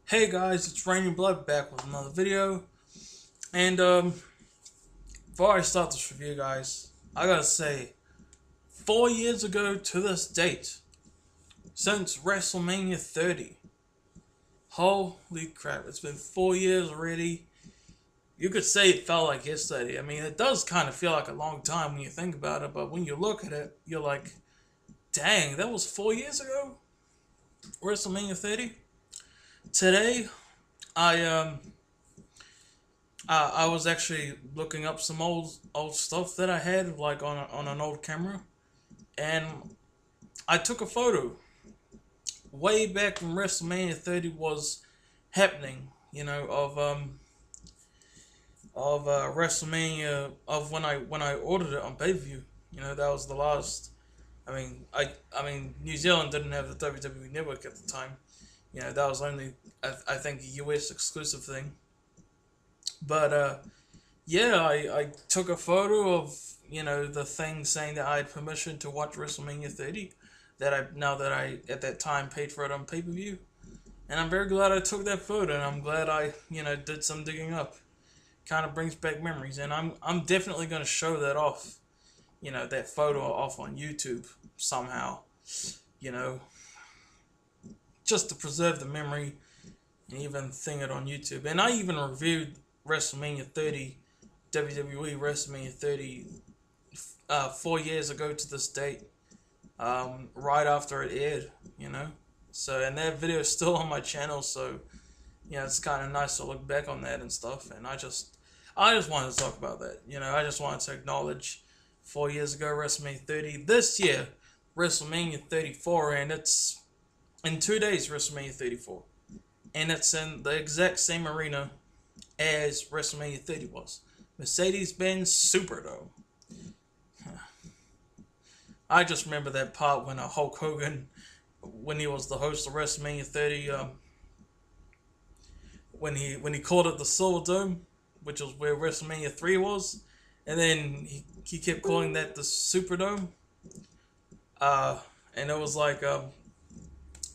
Hey guys, it's Raining Blood back with another video. And before I start this review, guys, I gotta say, 4 years ago to this date, since WrestleMania 30, holy crap, it's been 4 years already. You could say it felt like yesterday. I mean, it does kind of feel like a long time when you think about it, but when you look at it, you're like, dang, that was 4 years ago? WrestleMania 30? Today, I was actually looking up some old stuff that I had like on an old camera, and I took a photo way back when WrestleMania 30 was happening. You know, of WrestleMania, of when I ordered it on pay-per-view. You know, that was the last. I mean, New Zealand didn't have the WWE Network at the time. You know, that was only, I think, a US exclusive thing. But, yeah, I took a photo of, you know, the thing saying that I had permission to watch WrestleMania 30, now that I, at that time, paid for it on pay-per-view. And I'm very glad I took that photo, and I'm glad I, you know, did some digging up. Kind of brings back memories, and I'm definitely going to show that off, you know, that photo off on YouTube somehow, you know, just to preserve the memory and even thing it on YouTube. And I even reviewed WrestleMania 30, WWE WrestleMania 30, 4 years ago to this date, right after it aired, you know. So, and that video is still on my channel, so, you know, it's kind of nice to look back on that and stuff. And I just wanted to talk about that, you know. I just wanted to acknowledge 4 years ago, WrestleMania 30. This year, WrestleMania 34, and it's in 2 days, WrestleMania 34. And it's in the exact same arena as WrestleMania 30 was. Mercedes-Benz Superdome. I just remember that part when Hulk Hogan, when he was the host of WrestleMania 30, when he called it the Silver Dome, which was where WrestleMania 3 was, and then he kept calling that the Superdome. And it was like,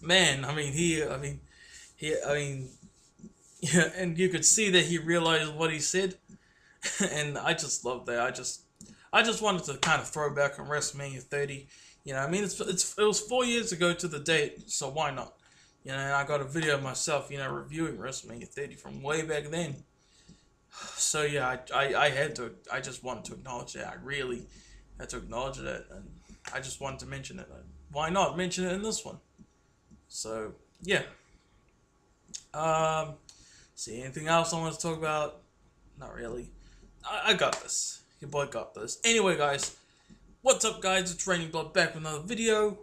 man, yeah, and you could see that he realized what he said, and I just loved that. I just wanted to kind of throw back on WrestleMania 30. You know, I mean, it was 4 years ago to the date, so why not? You know, and I got a video of myself, you know, reviewing WrestleMania 30 from way back then. So yeah, I just wanted to acknowledge that. I really had to acknowledge that, and I just wanted to mention it. Why not mention it in this one? So yeah. See, anything else I want to talk about? Not really. I got this. Your boy got this. Anyway, guys, what's up, guys? It's Raining Blood back with another video.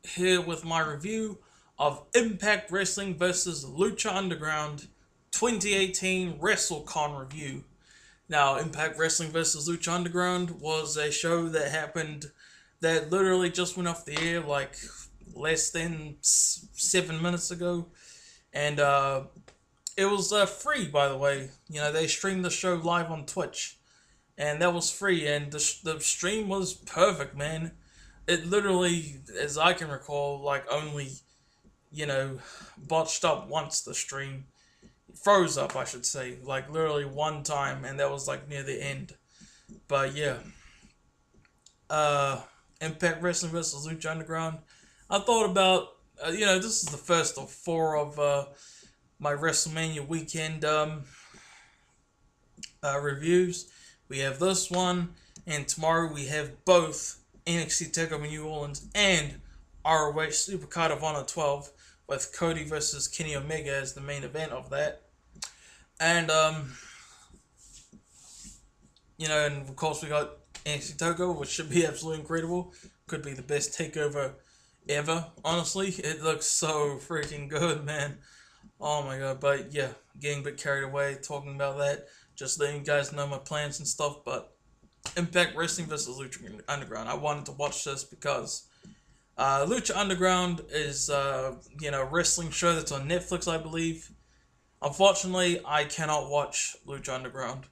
Here with my review of Impact Wrestling vs. Lucha Underground 2018 WrestleCon review. Now, Impact Wrestling vs. Lucha Underground was a show that happened that literally just went off the air like less than 7 minutes ago, and it was free, by the way. You know, they streamed the show live on Twitch, and that was free, and the stream was perfect, man. It literally, as I can recall, like only, you know, botched up once. The stream froze up, I should say, like literally one time, and that was like near the end. But yeah, Impact Wrestling vs. Lucha Underground. I thought about, you know, this is the first of 4 of my WrestleMania weekend reviews. We have this one, and tomorrow we have both NXT TakeOver New Orleans and ROH Supercard of Honor 12, with Cody versus Kenny Omega as the main event of that. And, you know, and of course we got NXT TakeOver, which should be absolutely incredible. Could be the best takeover ever, honestly. It looks so freaking good, man. Oh my god. But yeah, getting a bit carried away talking about that. Just letting you guys know my plans and stuff. But Impact Wrestling vs. Lucha Underground. I wanted to watch this because Lucha Underground is, you know, a wrestling show that's on Netflix, I believe. Unfortunately, I cannot watch Lucha Underground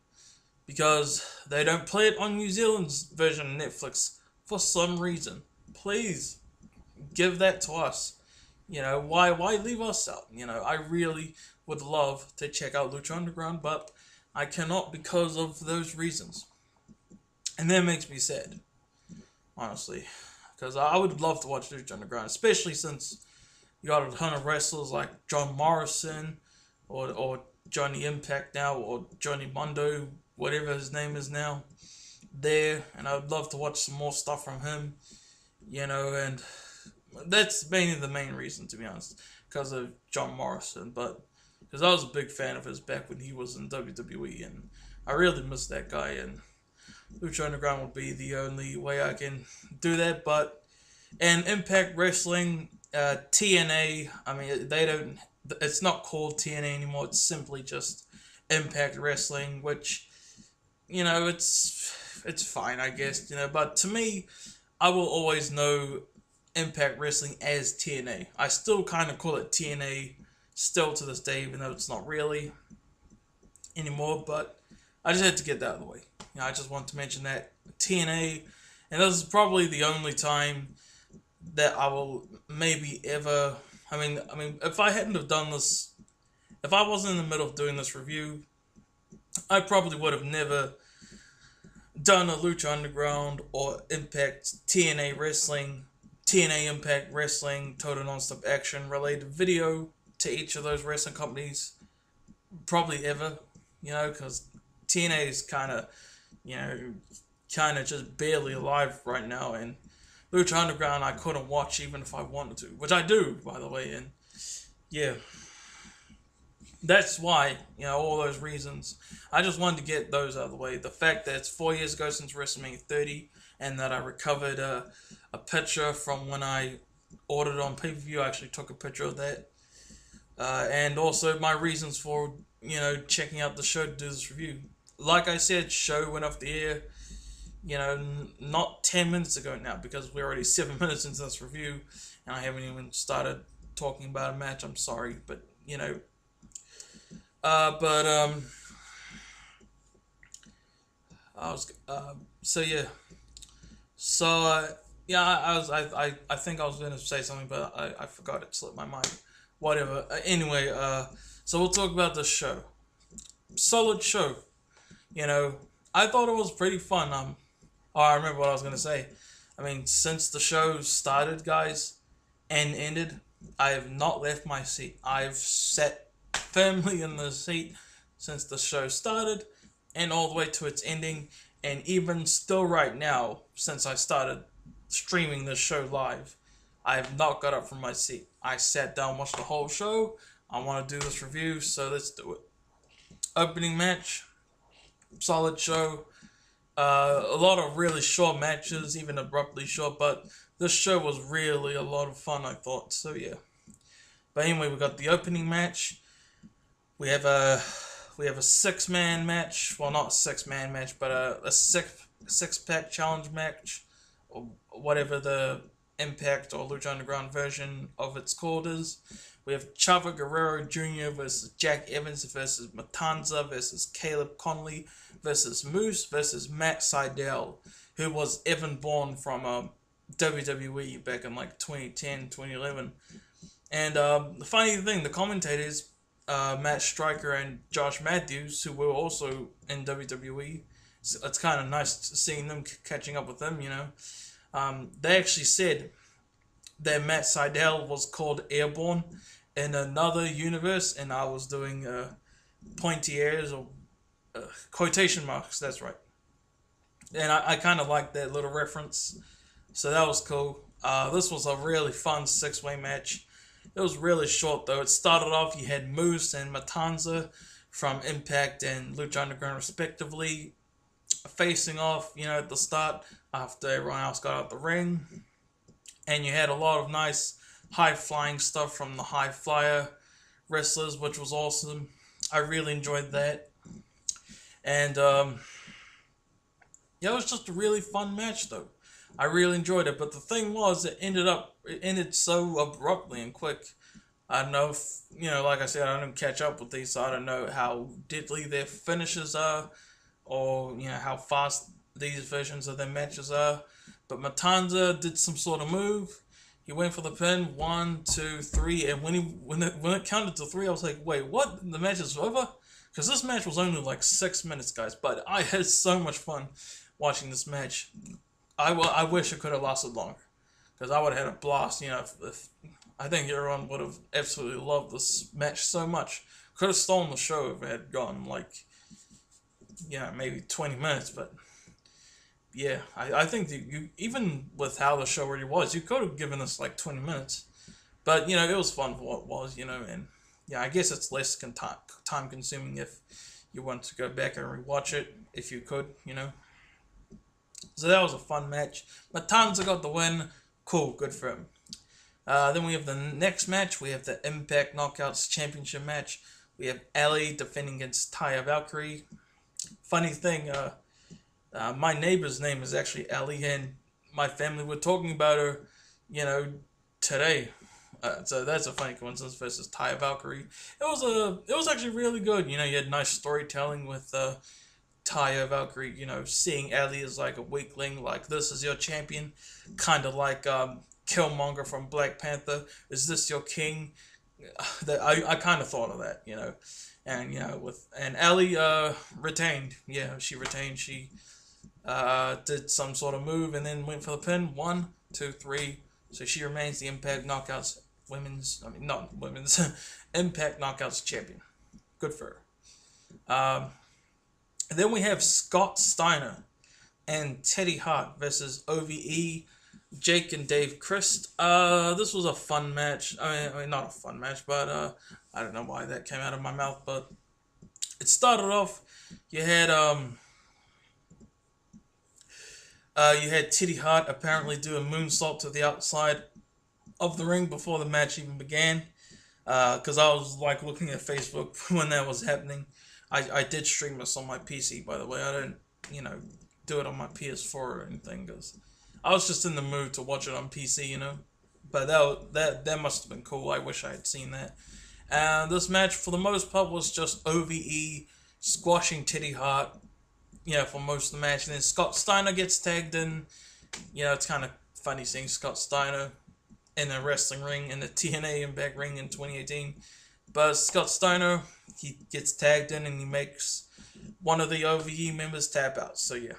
because they don't play it on New Zealand's version of Netflix for some reason. Please give that to us. You know, why leave us out? You know, I really would love to check out Lucha Underground, but I cannot because of those reasons. And that makes me sad, honestly. Because I would love to watch Lucha Underground, especially since you got a ton of wrestlers like John Morrison or Johnny Impact now, or Johnny Mundo, whatever his name is now, there. And I would love to watch some more stuff from him, you know, and that's mainly the main reason, to be honest, because of John Morrison. But because I was a big fan of his back when he was in WWE, and I really miss that guy, and Lucha Underground would be the only way I can do that. But and Impact Wrestling, TNA, I mean, they don't, it's not called TNA anymore, it's simply just Impact Wrestling, which, you know, it's fine, I guess, you know, but to me, I will always know Impact Wrestling as TNA. I still kind of call it TNA still to this day, even though it's not really anymore, but I just had to get that out of the way. You know, I just want to mention that TNA, and this is probably the only time that I will maybe ever, I mean, if I hadn't have done this, if I wasn't in the middle of doing this review, I probably would have never done a Lucha Underground or Impact TNA Wrestling, TNA Impact Wrestling, Total Nonstop Action related video to each of those wrestling companies, probably ever, you know, because TNA is kind of, you know, kind of just barely alive right now, and Lucha Underground I couldn't watch even if I wanted to, which I do, by the way, and yeah, that's why, you know, all those reasons. I just wanted to get those out of the way. The fact that it's 4 years ago since WrestleMania 30, and that I recovered a picture from when I ordered on pay-per-view. I actually took a picture of that. And also my reasons for, you know, checking out the show to do this review. Like I said, show went off the air, you know, not 10 minutes ago now, because we're already 7 minutes into this review, and I haven't even started talking about a match. I'm sorry, but, you know, I was, so yeah, I think I was going to say something, but I forgot, it slipped my mind. Whatever. Anyway, so we'll talk about this show. Solid show. You know, I thought it was pretty fun. Oh, I remember what I was going to say. I mean, since the show started, guys, and ended, I have not left my seat. I've sat firmly in the seat since the show started and all the way to its ending. And even still right now, since I started streaming this show live, I have not got up from my seat. I sat down, watched the whole show. I want to do this review, so let's do it. Opening match, solid show. A lot of really short matches, even abruptly short, but this show was really a lot of fun, I thought. So yeah. But anyway, we got the opening match. We have a 6-man match. Well, not a 6-man match, but a six-pack challenge match, or whatever the Impact or Lucha Underground version of it's called is. We have Chavo Guerrero Jr. versus Jack Evans versus Matanza versus Caleb Konley versus Moose versus Matt Sydal, who was Evan Bourne from WWE back in like 2010, 2011. And the funny thing, the commentators, Matt Striker and Josh Matthews, who were also in WWE, so it's kind of nice seeing them catching up with them, you know. They actually said that Matt Sydal was called Airborne in another universe, and I was doing pointy ears or quotation marks, that's right. And I kind of liked that little reference, so that was cool. This was a really fun 6-way match. It was really short, though. It started off, you had Moose and Matanza from Impact and Lucha Underground, respectively, facing off, you know, at the start after everyone else got out the ring. And you had a lot of nice high-flying stuff from the high-flyer wrestlers, which was awesome. I really enjoyed that. And, yeah, it was just a really fun match, though. I really enjoyed it, but the thing was, it ended so abruptly and quick. I don't know if, you know, like I said, I didn't catch up with these, so I don't know how deadly their finishes are, or, you know, how fast these versions of their matches are. But Matanza did some sort of move. He went for the pin, 1, 2, 3, and when it counted to 3, I was like, wait, what? The match is over? Because this match was only like 6 minutes, guys. But I had so much fun watching this match. I wish it could have lasted longer, because I would have had a blast. If I think everyone would have absolutely loved this match so much. Could have stolen the show if it had gone like, maybe 20 minutes, but. Yeah, I think that you, even with how the show already was, you could have given us like 20 minutes. But, it was fun for what it was, and yeah, I guess it's less time consuming if you want to go back and rewatch it, if you could, So that was a fun match. Matanza got the win. Cool, good for him. Then we have the next match. We have the Impact Knockouts Championship match. We have Allie defending against Taya Valkyrie. Funny thing, my neighbor's name is actually Allie, and my family were talking about her, today. So that's a funny coincidence versus Taya Valkyrie. It was actually really good. You had nice storytelling with Taya Valkyrie. Seeing Allie as like a weakling, like this is your champion, kind of like Killmonger from Black Panther. Is this your king? That I kind of thought of that, and Allie retained. Yeah, she retained. She did some sort of move and then went for the pin. 1, 2, 3. So she remains the Impact Knockouts Impact Knockouts champion. Good for her. And then we have Scott Steiner and Teddy Hart versus OVE, Jake and Dave Crist. This was a fun match. I mean, not a fun match, but I don't know why that came out of my mouth, but it started off. You had Teddy Hart apparently do a moonsault to the outside of the ring before the match even began. Because I was like looking at Facebook when that was happening. I did stream this on my PC, by the way. I didn't, do it on my PS4 or anything, because I was just in the mood to watch it on PC, But that must have been cool. I wish I had seen that. And this match, for the most part, was just OVE squashing Teddy Hart, for most of the match. And then Scott Steiner gets tagged in. It's kind of funny seeing Scott Steiner in a wrestling ring, in the TNA Impact ring in 2018. But Scott Steiner, he gets tagged in and he makes one of the OVE members tap out. So yeah.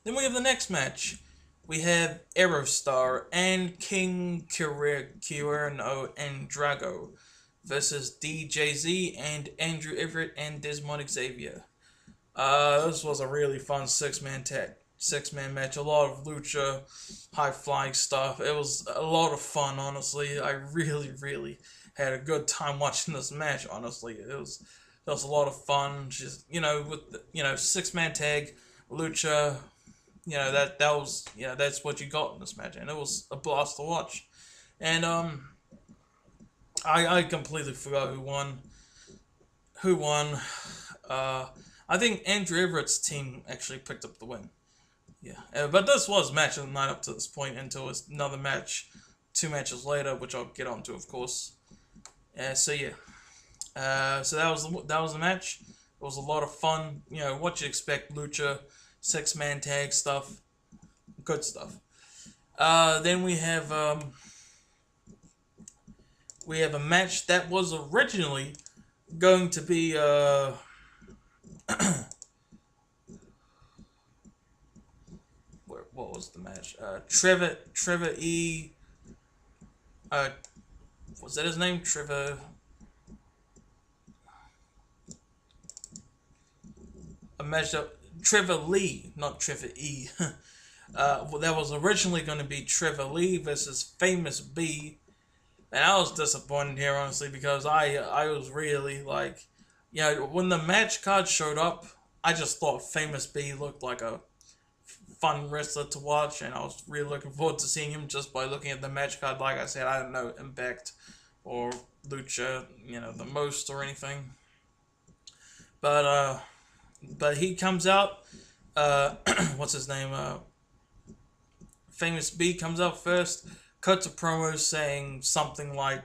Then we have the next match. We have Aerostar and King Cuerno and Drago versus DJZ and Andrew Everett and Dezmond Xavier. This was a really fun six-man match. A lot of lucha, high-flying stuff. It was a lot of fun, honestly. I really, really had a good time watching this match, honestly. It was a lot of fun. Just, with, six-man tag, lucha, that was, that's what you got in this match. And it was a blast to watch. And, I completely forgot who won. I think Andrew Everett's team actually picked up the win. Yeah, but this was match of the night up to this point until it's another match, 2 matches later, which I'll get onto, of course. So yeah, so that was the match. It was a lot of fun. What you expect, lucha, 6-man tag stuff, good stuff. Then we have a match that was originally going to be what was the match? Trevor E. Was that his name? Trevor. A match up. Trevor Lee, not Trevor E. Well, that was originally going to be Trevor Lee versus Famous B. And I was disappointed here, honestly, because I was really like, when the match card showed up, I just thought Famous B looked like a fun wrestler to watch, and I was really looking forward to seeing him just by looking at the match card. Like I said, I don't know Impact or Lucha, the most or anything. But he comes out, what's his name? Famous B comes out first, cuts a promo saying something like,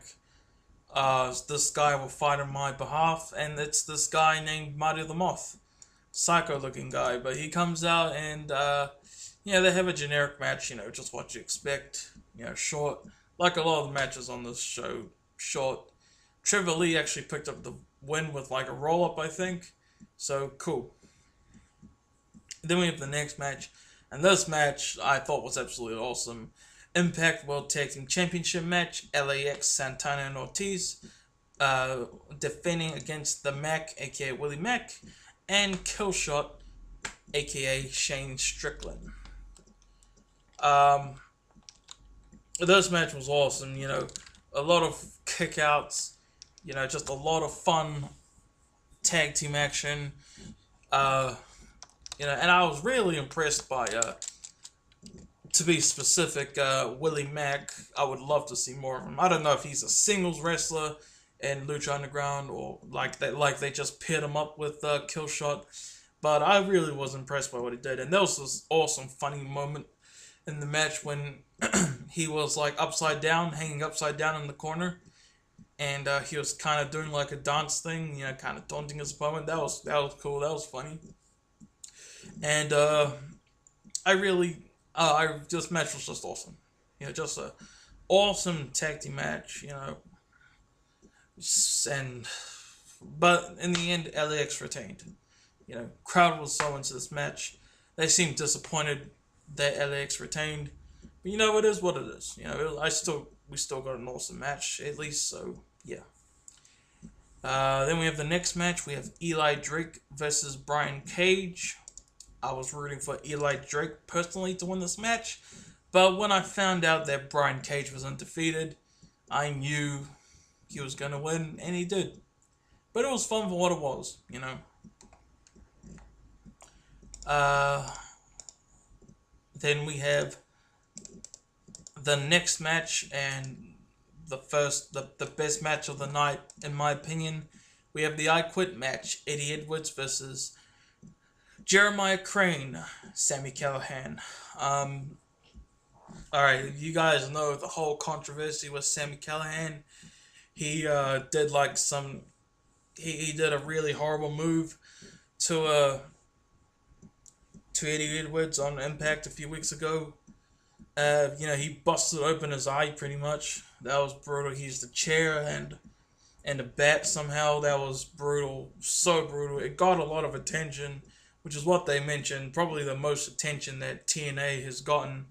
this guy will fight on my behalf, and it's this guy named Marty the Moth. Psycho looking guy, but he comes out and they have a generic match, just what you expect. short. Like a lot of the matches on this show, short. Trevor Lee actually picked up the win with like a roll up, I think. So cool. Then we have the next match, and this match I thought was absolutely awesome. Impact World Tag Team Championship match, LAX, Santana, and Ortiz, defending against the Mack, aka Willie Mack, and Killshot, aka Shane Strickland. This match was awesome, a lot of kickouts, just a lot of fun tag team action, and I was really impressed by, to be specific, Willie Mack. I would love to see more of him. I don't know if he's a singles wrestler in Lucha Underground or like they just paired him up with Killshot, but I really was impressed by what he did. And there was this awesome, funny moment in the match when he was like hanging upside down in the corner, and he was kind of doing like a dance thing, kind of taunting his opponent. That was cool. That was funny. And this match was just awesome. Just a awesome tag team match. But in the end, LAX retained. Crowd was so into this match. They seemed disappointed that LAX retained. But it is what it is. We still got an awesome match at least. So yeah. Then we have the next match. We have Eli Drake versus Brian Cage. I was rooting for Eli Drake personally to win this match, but when I found out that Brian Cage was undefeated, I knew he was going to win, and he did. But it was fun for what it was, Then we have the next match, and the best match of the night, in my opinion. We have the I Quit match, Eddie Edwards versus Jeremiah Crane, Sami Callihan. Alright, you guys know the whole controversy with Sami Callihan. He did like he did a really horrible move to Eddie Edwards on Impact a few weeks ago. He busted open his eye pretty much. That was brutal. He used a chair and a bat somehow. That was brutal. So brutal. It got a lot of attention, which is what they mentioned. Probably the most attention that TNA has gotten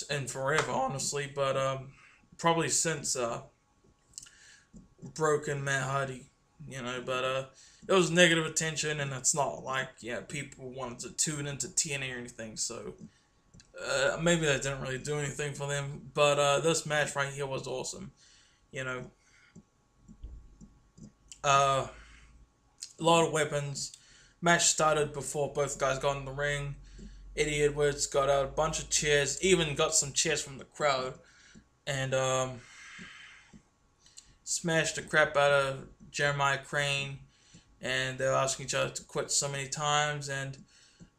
in forever, honestly. But probably since Broken Matt Hardy, But it was negative attention, and it's not like people wanted to tune into TNA or anything. So maybe that didn't really do anything for them. But this match right here was awesome. A lot of weapons. Match started before both guys got in the ring. Eddie Edwards got out a bunch of chairs, even got some chairs from the crowd, and smashed the crap out of Jeremiah Crane. And they were asking each other to quit so many times. And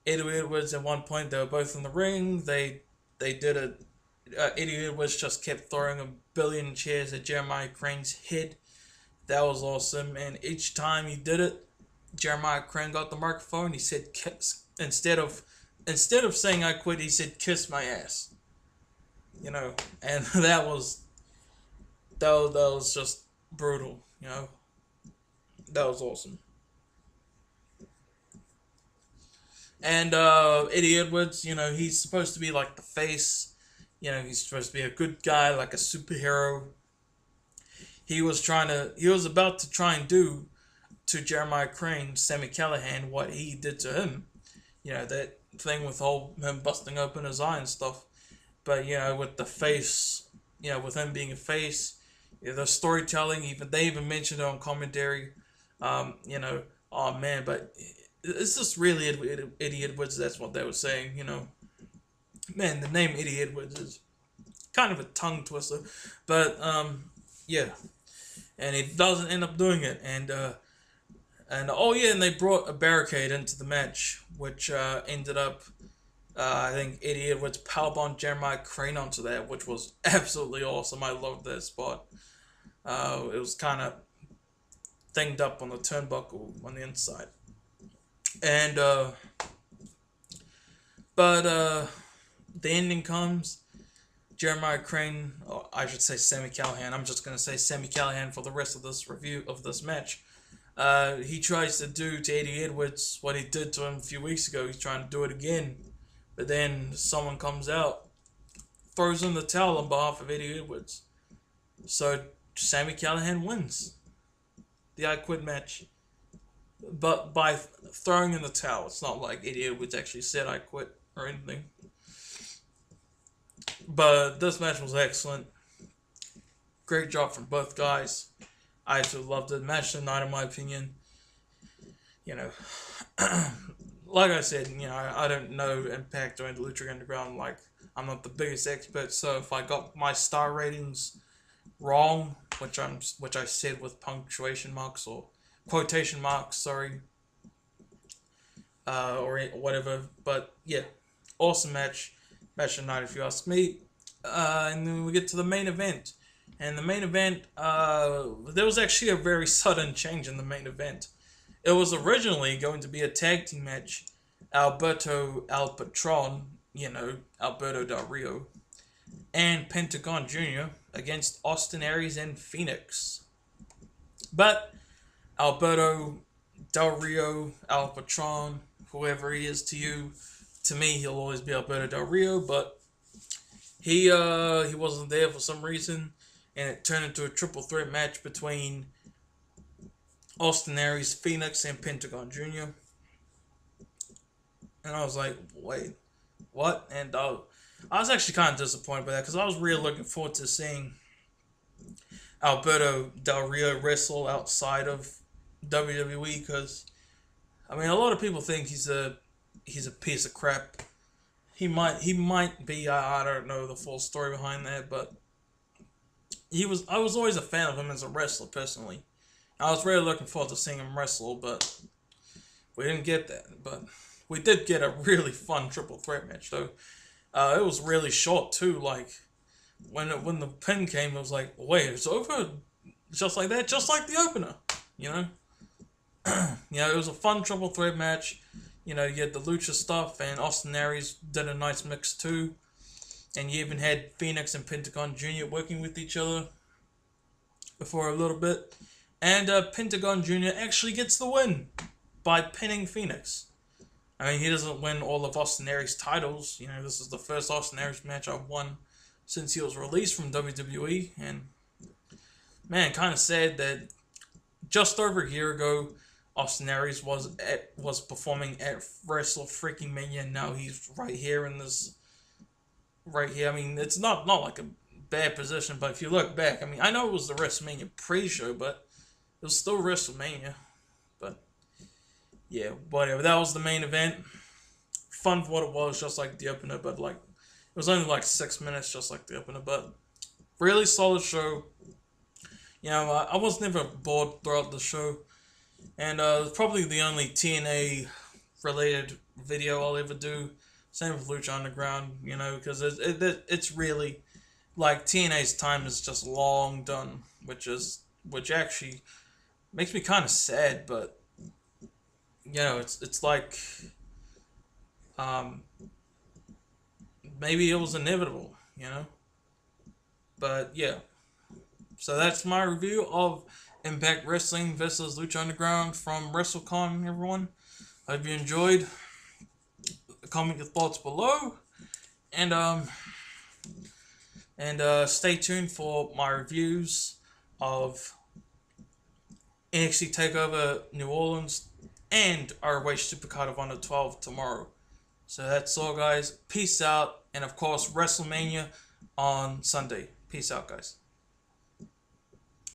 Eddie Edwards, at one point, they were both in the ring. They did it. Eddie Edwards just kept throwing a billion chairs at Jeremiah Crane's head. That was awesome. And each time he did it, Jeremiah Crane got the microphone. He said, "Kiss." Instead of saying "I quit," he said, "Kiss my ass." And that was just brutal. That was awesome. And Eddie Edwards, he's supposed to be like the face. He's supposed to be a good guy, like a superhero. He was about to try and do to Jeremiah Crane, Sami Callihan, what he did to him. That thing with him busting open his eye and stuff. But, with the face, with him being a face, the storytelling, they even mentioned it on commentary. Oh man, but it's just really Eddie Edwards. That's what they were saying, Man, the name Eddie Edwards is kind of a tongue twister. But, yeah. And he doesn't end up doing it. And they brought a barricade into the match, which ended up, I think Eddie Edwards powerbombed Jeremiah Crane onto that, which was absolutely awesome. I loved that spot. It was kind of thinged up on the turnbuckle on the inside. And, but the ending comes. Jeremiah Crane, or I should say Sami Callihan. I'm just gonna say Sami Callihan for the rest of this review of this match. He tries to do to Eddie Edwards what he did to him a few weeks ago. He's trying to do it again, but then someone comes out, throws in the towel on behalf of Eddie Edwards. So Sami Callihan wins the I Quit match, but by throwing in the towel. It's not like Eddie Edwards actually said I quit or anything. But this match was excellent. Great job from both guys. I absolutely loved it. Match of the night, in my opinion. You know, like I said, you know, I don't know Impact or Lucha Underground. Like, I'm not the biggest expert, so if I got my star ratings wrong, which I said with punctuation marks or quotation marks, sorry, or whatever. But yeah, awesome match of the night, if you ask me. And then we get to the main event. And the main event, there was actually a very sudden change in the main event. It was originally going to be a tag team match. Alberto El Patron, you know, Alberto Del Rio, and Pentagon Jr. against Austin Aries and Phoenix. But Alberto Del Rio, El Patron, whoever he is to you, to me, he'll always be Alberto Del Rio, but he wasn't there for some reason, and it turned into a triple threat match between Austin Aries, Phoenix, and Pentagon Jr. And I was like, wait, what? And I was actually kind of disappointed by that, because I was really looking forward to seeing Alberto Del Rio wrestle outside of WWE, because, I mean, a lot of people think he's a piece of crap. He might be, I don't know the full story behind that, but I was always a fan of him as a wrestler, personally. I was really looking forward to seeing him wrestle, but we didn't get that. But we did get a really fun triple threat match, though. It was really short, too. Like, when the pin came, it was like, wait, it's over? Just like that? Just like the opener, you know? You know, it was a fun triple threat match. You know, you had the Lucha stuff, and Austin Aries did a nice mix too. And you even had Phoenix and Pentagon Jr. working with each other for a little bit. And Pentagon Jr. actually gets the win by pinning Phoenix. I mean, he doesn't win all of Austin Aries' titles. You know, this is the first Austin Aries match I've won since he was released from WWE. And, man, kind of sad that just over a year ago, Austin Aries was performing at Wrestle Freaking Mania, and now he's right here in this. Right here. I mean, it's not like a bad position, but if you look back, I mean, I know it was the WrestleMania pre-show, but it was still WrestleMania. But yeah, whatever. That was the main event. Fun for what it was, just like the opener, but like it was only like 6 minutes, just like the opener. But really solid show. You know, I was never bored throughout the show. And probably the only TNA related video I'll ever do. Same with Lucha Underground, you know, because it's really like TNA's time is just long done, which actually makes me kind of sad. But you know, it's like maybe it was inevitable, you know. But yeah, so that's my review of Impact Wrestling versus Lucha Underground from WrestleCon, everyone. I hope you enjoyed. Comment your thoughts below. And stay tuned for my reviews of NXT TakeOver New Orleans and ROH Supercard of Honor 12 tomorrow. So that's all, guys. Peace out. And, of course, WrestleMania on Sunday. Peace out, guys.